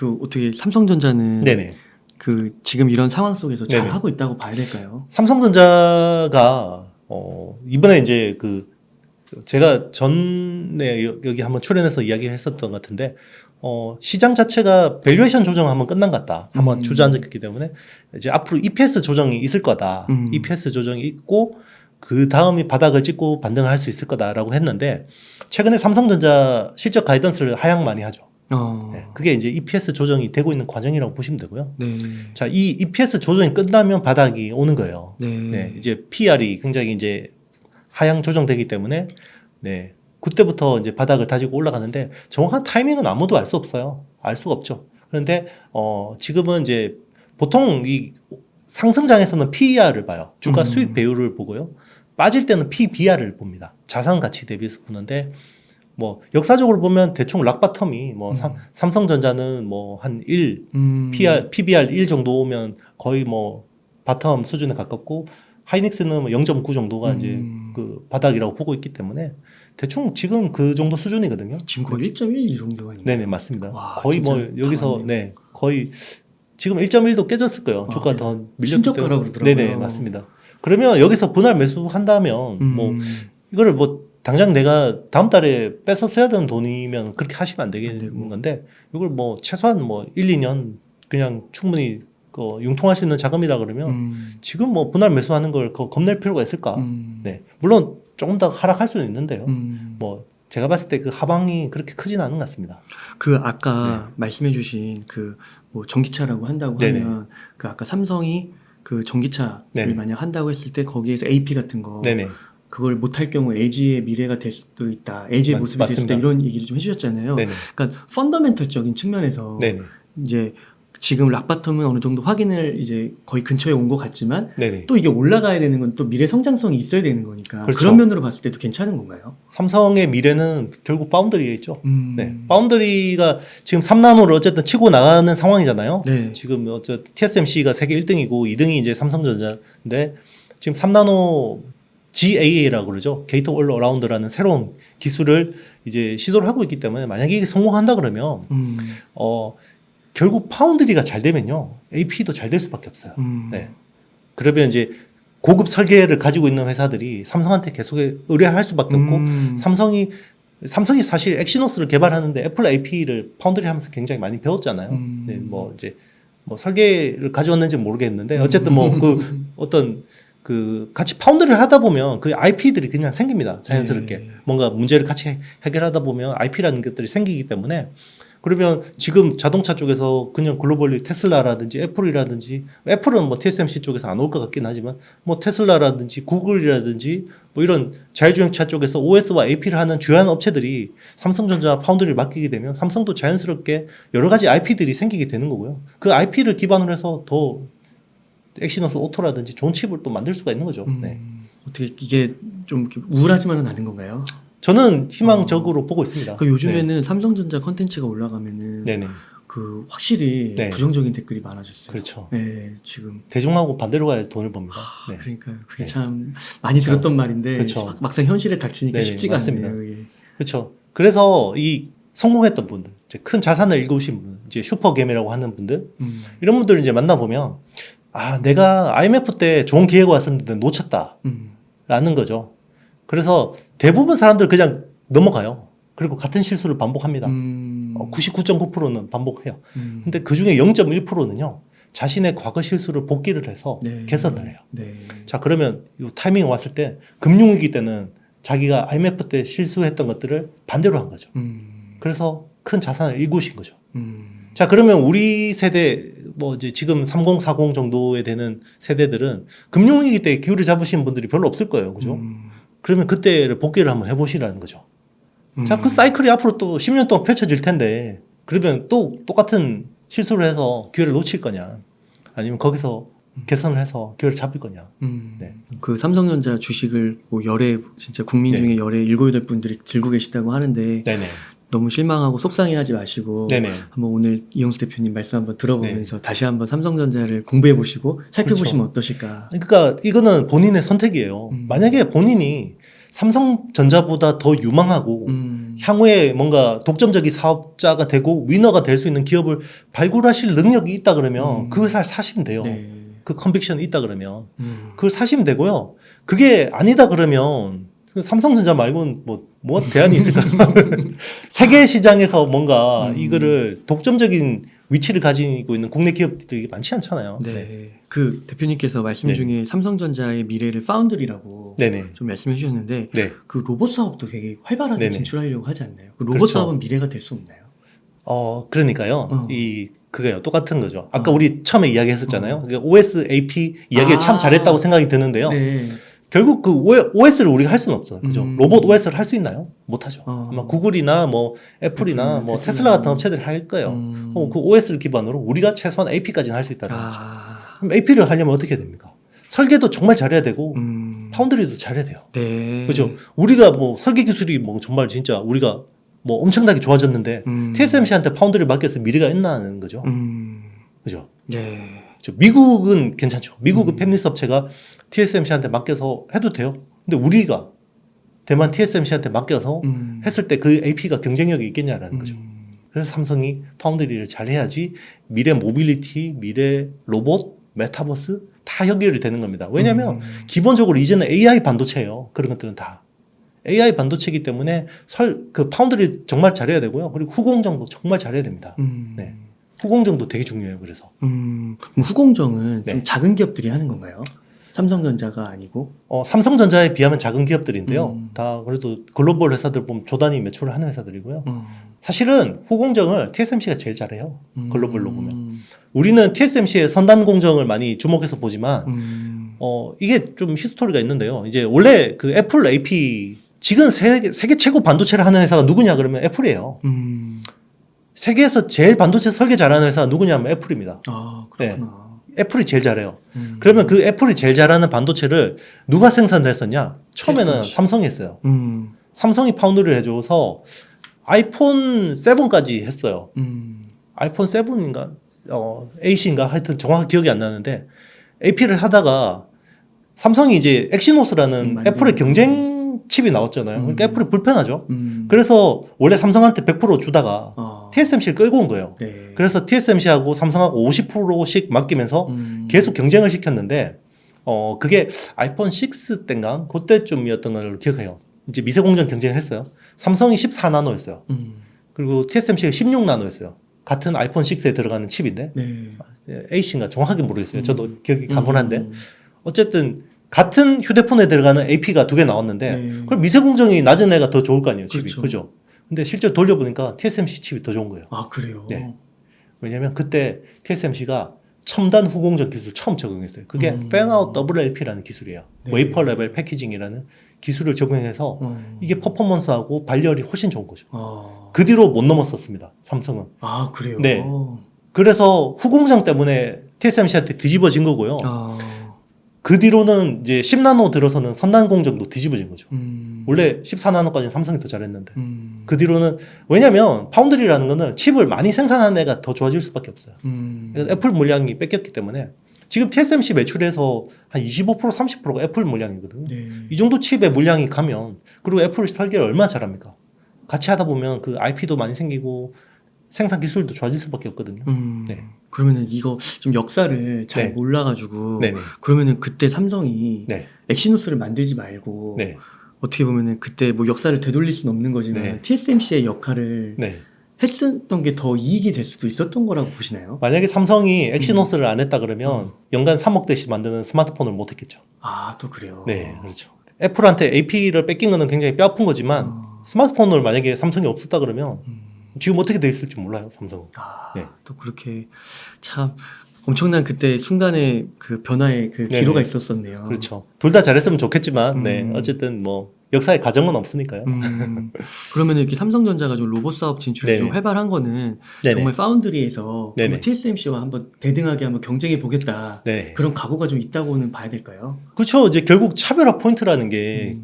그 어떻게 삼성전자는 네네. 그 지금 이런 상황 속에서 잘 네네. 하고 있다고 봐야 될까요? 삼성전자가 이번에 이제 제가 전에 여기 한번 출연해서 이야기했었던 것 같은데 시장 자체가 밸류에이션 조정 한번 끝난 것 같다. 한번 주저앉았기 때문에 이제 앞으로 EPS 조정이 있을 거다. EPS 조정이 있고 그 다음이 바닥을 찍고 반등을 할 수 있을 거다라고 했는데 최근에 삼성전자 실적 가이던스를 하향 많이 하죠. 네, 그게 이제 EPS 조정이 되고 있는 과정이라고 보시면 되고요. 네. 자, 이 EPS 조정이 끝나면 바닥이 오는 거예요. 네. 네, 이제 PR이 굉장히 이제 하향 조정되기 때문에 네, 그때부터 이제 바닥을 다지고 올라가는데 정확한 타이밍은 아무도 알 수 없어요. 알 수가 없죠. 그런데 지금은 이제 보통 이 상승장에서는 PER을 봐요. 주가 수익 배율을 보고요. 빠질 때는 PBR을 봅니다. 자산 가치 대비해서 보는데 뭐 역사적으로 보면 대충 락바텀이 뭐 삼성전자는 뭐 한 1, PBR 1 정도 오면 거의 뭐 바텀 수준에 가깝고 하이닉스는 뭐 0.9 정도가 이제 그 바닥이라고 보고 있기 때문에 대충 지금 그 정도 수준이거든요. 지금 거의 1.1 정도가 있나요? 네네 맞습니다. 와, 거의 뭐 여기서 네 거의 지금 1.1도 깨졌을 거예요. 주가 더 밀렸기 신저가라고 때문에. 그러더라고요. 네네 맞습니다. 그러면 여기서 분할 매수한다면 뭐 이거를 뭐 당장 내가 다음 달에 뺏어 써야 되는 돈이면 그렇게 하시면 안 되는 건데 이걸 뭐 최소한 뭐 1, 2년 그냥 충분히 융통할 수 있는 자금이라 그러면 지금 뭐 분할 매수하는 걸 겁낼 필요가 있을까? 네 물론 조금 더 하락할 수는 있는데요. 뭐 제가 봤을 때 그 하방이 그렇게 크진 않은 것 같습니다. 그 아까 말씀해주신 그 뭐 전기차라고 한다고 네네. 하면 그 아까 삼성이 그 전기차를 네네. 만약 한다고 했을 때 거기에서 AP 같은 거 네네. 그걸 못할 경우 LG의 미래가 될 수도 있다. LG의 모습이 될 수도 있다. 맞습니다. 이런 얘기를 좀 해주셨잖아요. 네네. 그러니까 펀더멘털적인 측면에서 네네. 이제 지금 락바텀은 어느 정도 확인을 이제 거의 근처에 온 것 같지만 네네. 또 이게 올라가야 되는 건 또 미래 성장성이 있어야 되는 거니까 그렇죠. 그런 면으로 봤을 때도 괜찮은 건가요? 삼성의 미래는 결국 파운드리에 있죠. 네. 파운드리가 지금 3나노를 어쨌든 치고 나가는 상황이잖아요. 네. 지금 TSMC가 세계 1등이고 2등이 이제 삼성전자인데 지금 3나노 GAA라고 그러죠. 게이트 올 어라운드라는 새로운 기술을 이제 시도를 하고 있기 때문에 만약에 이게 성공한다 그러면 결국 파운드리가 잘 되면요. AP도 잘 될 수밖에 없어요. 네. 그러면 이제 고급 설계를 가지고 있는 회사들이 삼성한테 계속 의뢰할 수밖에 없고 삼성이 사실 엑시노스를 개발하는데 애플 AP를 파운드리 하면서 굉장히 많이 배웠잖아요. 네, 뭐 이제 뭐 설계를 가져왔는지 모르겠는데 어쨌든 뭐 그 어떤 그 같이 파운드를 하다 보면 그 IP들이 그냥 생깁니다. 자연스럽게. 네. 뭔가 문제를 같이 해결하다 보면 IP라는 것들이 생기기 때문에 그러면 지금 자동차 쪽에서 그냥 글로벌리 테슬라라든지 애플이라든지 애플은 뭐 TSMC 쪽에서 안 올 것 같긴 하지만 뭐 테슬라라든지 구글이라든지 뭐 이런 자율주행차 쪽에서 OS와 AP를 하는 주요한 업체들이 삼성전자 파운드리를 맡기게 되면 삼성도 자연스럽게 여러 가지 IP들이 생기게 되는 거고요. 그 IP를 기반으로 해서 더 엑시노스 오토라든지 좋은 칩을 또 만들 수가 있는 거죠. 네. 어떻게 이게 좀 이렇게 우울하지만은 않은 건가요? 저는 희망적으로 보고 있습니다. 그 요즘에는 삼성전자 컨텐츠가 올라가면은 네네. 그 확실히 네. 부정적인 댓글이 많아졌어요. 그렇죠. 네, 지금 대중하고 반대로 가야 돈을 법니다. 네. 그러니까요. 그게 네. 참 많이 들었던 말인데 그렇죠. 막상 현실에 닥치니까 네네, 쉽지가 맞습니다. 않네요. 예. 그렇죠. 그래서 이 성공했던 분들, 이제 큰 자산을 일구신 분, 이제 슈퍼겜이라고 하는 분들, 이런 분들을 이제 만나보면 아, 내가 IMF 때 좋은 기회가 왔었는데 놓쳤다라는 거죠. 그래서 대부분 사람들 그냥 넘어가요. 그리고 같은 실수를 반복합니다. 99.9%는 반복해요. 근데 그 중에 0.1%는요, 자신의 과거 실수를 복기를 해서 네. 개선을 해요. 네. 자, 그러면 이 타이밍이 왔을 때 금융위기 때는 자기가 IMF 때 실수했던 것들을 반대로 한 거죠. 그래서 큰 자산을 일구신 거죠. 자, 그러면 우리 세대, 뭐 이제 지금 30, 40 정도에 되는 세대들은 금융위기 때 기회를 잡으신 분들이 별로 없을 거예요. 그죠? 그러면 그때를 복귀를 한번 해보시라는 거죠. 자, 그 사이클이 앞으로 또 10년 동안 펼쳐질 텐데, 그러면 또 똑같은 실수를 해서 기회를 놓칠 거냐, 아니면 거기서 개선을 해서 기회를 잡을 거냐. 네. 그 삼성전자 주식을 뭐 열애 진짜 국민 중에 열애 7, 8분들이 들고 계시다고 하는데 네네. 너무 실망하고 속상해하지 마시고 네네. 한번 오늘 이용수 대표님 말씀 한번 들어보면서 다시 한번 삼성전자를 공부해 보시고 살펴보시면 어떠실까? 그러니까 이거는 본인의 선택이에요. 만약에 본인이 삼성전자보다 더 유망하고 향후에 뭔가 독점적인 사업자가 되고 위너가 될 수 있는 기업을 발굴하실 능력이 있다 그러면 그 회사를 사시면 돼요. 네. 그 컨빅션이 있다 그러면 그걸 사시면 되고요. 그게 아니다 그러면 삼성전자 말고는 뭐 대안이 있을까? 세계 시장에서 뭔가 이거를 독점적인 위치를 가지고 있는 국내 기업들이 많지 않잖아요. 네. 그 대표님께서 말씀 네. 중에 삼성전자의 미래를 파운드리라고 네네. 좀 말씀해 주셨는데 네. 그 로봇 사업도 되게 활발하게 네네. 진출하려고 하지 않나요? 그 로봇 그렇죠. 사업은 미래가 될 수 없나요? 그러니까요. 그게요. 똑같은 거죠. 아까 어. 우리 처음에 이야기했었잖아요. 그러니까 OS, AP 이야기를 참 잘했다고 생각이 드는데요. 네. 결국 그 OS를 우리가 할 수는 없어요. 그죠? 로봇 OS를 할 수 있나요? 못 하죠. 아마 구글이나 뭐 애플이나 뭐 테슬라 같은 업체들이 할 거예요. 그 OS를 기반으로 우리가 최소한 AP까지는 할 수 있다는 거죠. 그럼 AP를 하려면 어떻게 해야 됩니까? 설계도 정말 잘해야 되고 파운드리도 잘해야 돼요. 네. 그죠? 우리가 뭐 설계 기술이 뭐 정말 진짜 우리가 뭐 엄청나게 좋아졌는데 TSMC한테 파운드리 맡겨서 미래가 있나는 거죠. 그죠? 네. 미국은 괜찮죠. 미국은 팹리스 업체가 TSMC한테 맡겨서 해도 돼요. 근데 우리가 대만 TSMC한테 맡겨서 했을 때 그 AP가 경쟁력이 있겠냐라는 거죠. 그래서 삼성이 파운드리를 잘 해야지 미래 모빌리티, 미래 로봇, 메타버스 다 연결이 되는 겁니다. 왜냐하면 기본적으로 이제는 AI 반도체예요. 그런 것들은 다. AI 반도체이기 때문에 그 파운드리 정말 잘해야 되고요. 그리고 후공정도 정말 잘해야 됩니다. 네. 후공정도 되게 중요해요. 그래서 그럼 후공정은 좀 네. 작은 기업들이 하는 건가요? 삼성전자가 아니고? 삼성전자에 비하면 작은 기업들인데요. 다 그래도 글로벌 회사들 보면 조단위 매출을 하는 회사들이고요. 사실은 후공정을 TSMC가 제일 잘해요. 글로벌로 보면. 우리는 TSMC의 선단 공정을 많이 주목해서 보지만 이게 좀 히스토리가 있는데요. 이제 원래 그 애플 AP 지금 세계 최고 반도체를 하는 회사가 누구냐 그러면 애플이에요. 세계에서 제일 반도체 설계 잘하는 회사가 누구냐면 애플입니다. 아, 그렇구나. 애플이 제일 잘해요. 그러면 그 애플이 제일 잘하는 반도체를 누가 생산을 했었냐? 처음에는 TSMC. 삼성이 했어요. 삼성이 파운드리를 해줘서 아이폰 7까지 했어요. 아이폰 7인가? 8인가? 하여튼 정확히 기억이 안 나는데 AP를 하다가 삼성이 이제 엑시노스라는 애플의 경쟁 칩이 나왔잖아요. 그러니까 애플이 불편하죠. 그래서 원래 삼성한테 100% 주다가 TSMC를 끌고 온 거예요. 네. 그래서 TSMC하고 삼성하고 50%씩 맡기면서 계속 경쟁을 시켰는데 그게 아이폰 6 때인가 그때쯤이었던 걸로 기억해요. 이제 미세 공정 경쟁을 했어요. 삼성이 14나노였어요. 그리고 TSMC가 16나노였어요. 같은 아이폰 6에 들어가는 칩인데 네. A씨인가 정확하게 모르겠어요. 저도 기억이 가분한데 어쨌든 같은 휴대폰에 들어가는 AP가 2개 나왔는데 네. 그럼 미세 공정이 낮은 애가 더 좋을 거 아니에요, 칩이. 그렇죠. 그죠? 근데 실제로 돌려보니까 TSMC 칩이 더 좋은 거예요. 아, 그래요? 네. 왜냐면 그때 TSMC가 첨단 후공정 기술 처음 적용했어요. 그게 팬아웃 WLP라는 기술이에요. 네. 웨이퍼 레벨 패키징이라는 기술을 적용해서 이게 퍼포먼스하고 발열이 훨씬 좋은 거죠. 그 뒤로 못 넘었었습니다. 삼성은. 아, 그래요? 네. 그래서 후공정 때문에 TSMC한테 뒤집어진 거고요. 그 뒤로는 이제 10나노 들어서는 선단 공정도 뒤집어진 거죠. 원래 14나노까지는 삼성이 더 잘했는데 그 뒤로는 왜냐면 파운드리라는 거는 칩을 많이 생산하는 애가 더 좋아질 수밖에 없어요. 그래서 애플 물량이 뺏겼기 때문에 지금 TSMC 매출에서 한 25% 30%가 애플 물량이거든요. 네. 이 정도 칩의 물량이 가면 그리고 애플 설계를 얼마나 잘합니까? 같이 하다 보면 그 IP도 많이 생기고 생산 기술도 좋아질 수밖에 없거든요. 네. 그러면은 이거 좀 역사를 잘 네. 몰라가지고 네네. 그러면은 그때 삼성이 네. 엑시노스를 만들지 말고 네. 어떻게 보면은 그때 뭐 역사를 되돌릴 수는 없는 거지만 네. TSMC의 역할을 네. 했었던 게 더 이익이 될 수도 있었던 거라고 보시나요? 만약에 삼성이 엑시노스를 안 했다 그러면 연간 3억 대씩 만드는 스마트폰을 못 했겠죠. 아, 또 그래요? 네, 그렇죠. 애플한테 AP를 뺏긴 거는 굉장히 뼈 아픈 거지만 스마트폰을 만약에 삼성이 없었다 그러면 지금 어떻게 돼 있을지 몰라요, 삼성은. 아, 네. 또 그렇게 참 엄청난 그때 순간의 그 변화의 그 네네. 기로가 있었었네요. 그렇죠. 둘 다 잘했으면 좋겠지만, 네, 어쨌든 뭐 역사의 가정은 없으니까요. 그러면 이렇게 삼성전자가 좀 로봇 사업 진출이 좀 네네. 활발한 거는 네네. 정말 파운드리에서 네네. 정말 TSMC와 한번 대등하게 한번 경쟁해 보겠다. 네. 그런 각오가 좀 있다고는 봐야 될까요? 그렇죠. 이제 결국 차별화 포인트라는 게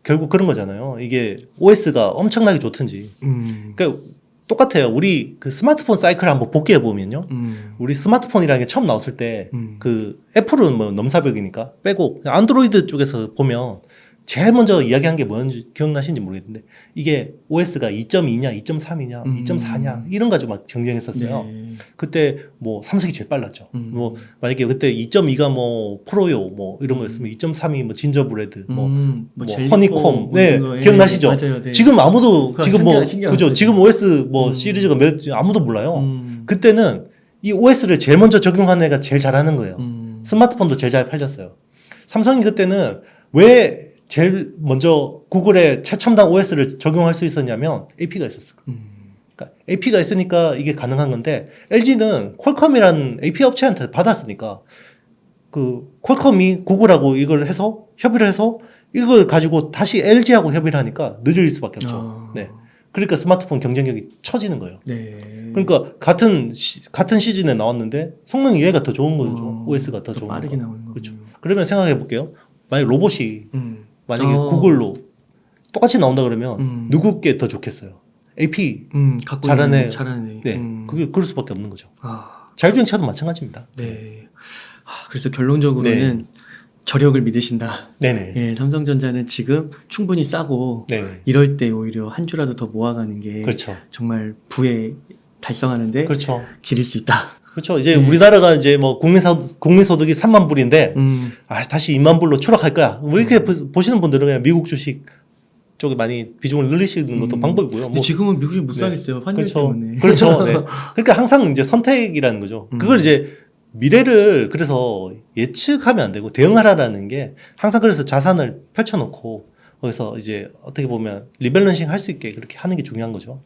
결국 그런 거잖아요. 이게 OS가 엄청나게 좋든지. 그러니까 똑같아요. 우리 그 스마트폰 사이클을 한번 복귀해 보면요. 우리 스마트폰이라는 게 처음 나왔을 때 그 애플은 뭐 넘사벽이니까 빼고 안드로이드 쪽에서 보면 제일 먼저 이야기한 게 뭐였는지 기억나시는지 모르겠는데 이게 OS가 2.2냐, 2.3이냐, 2.4냐 이런 가지고 막 경쟁했었어요. 네. 그때 뭐 삼성이 제일 빨랐죠. 음. 뭐 만약에 그때 2.2가 뭐 프로요 뭐 이런 거였으면 2.3이 뭐 진저브레드 뭐 젤리코 허니콤 뭐 네 이런 거, 예, 기억나시죠? 맞아요. 네. 지금 아무도 그거 지금 뭐 신기한 그죠? 거죠. 지금 OS 뭐 시리즈가 몇 아무도 몰라요. 그때는 이 OS를 제일 먼저 적용한 애가 제일 잘하는 거예요. 스마트폰도 제일 잘 팔렸어요. 삼성이 그때는 왜 제일 먼저 구글의 최첨단 OS를 적용할 수 있었냐면 AP가 있었어요. 그러니까 AP가 있으니까 이게 가능한 건데 LG는 퀄컴이라는 AP 업체한테 받았으니까 그 퀄컴이 구글하고 이걸 해서 협의를 해서 이걸 가지고 다시 LG하고 협의를 하니까 늦을 수밖에 없죠. 네. 그러니까 스마트폰 경쟁력이 처지는 거예요. 네. 그러니까 같은 시즌에 나왔는데 성능이 얘가 더 좋은 거죠. OS가 더 좋은 거. 빠르게 나오는 거죠. 그렇죠. 그러면 생각해 볼게요. 만약 로봇이 만약에 어. 구글로 똑같이 나온다 그러면 누구께 더 좋겠어요? AP 갖고 잘하네. 있는 잘하네. 네, 그게 그럴 수밖에 없는 거죠. 아, 자율주행차도 마찬가지입니다. 네. 그래서 결론적으로는 저력을 믿으신다. 네네. 예, 삼성전자는 지금 충분히 싸고 네. 이럴 때 오히려 한 주라도 더 모아가는 게 그렇죠. 정말 부에 달성하는데 그렇죠. 길일 수 있다. 그렇죠. 이제 우리나라가 이제 뭐 국민소득이 3만 불인데 다시 2만 불로 추락할 거야. 뭐 이렇게 보시는 분들은 그냥 미국 주식 쪽에 많이 비중을 늘리시는 것도 방법이고요. 근데 지금은 미국이 못 사겠어요. 환율 그렇죠. 때문에. 그렇죠. 네. 그러니까 항상 이제 선택이라는 거죠. 그걸 이제 미래를 그래서 예측하면 안 되고 대응하라라는 게 항상 그래서 자산을 펼쳐놓고 거기서 이제 어떻게 보면 리밸런싱 할 수 있게 그렇게 하는 게 중요한 거죠.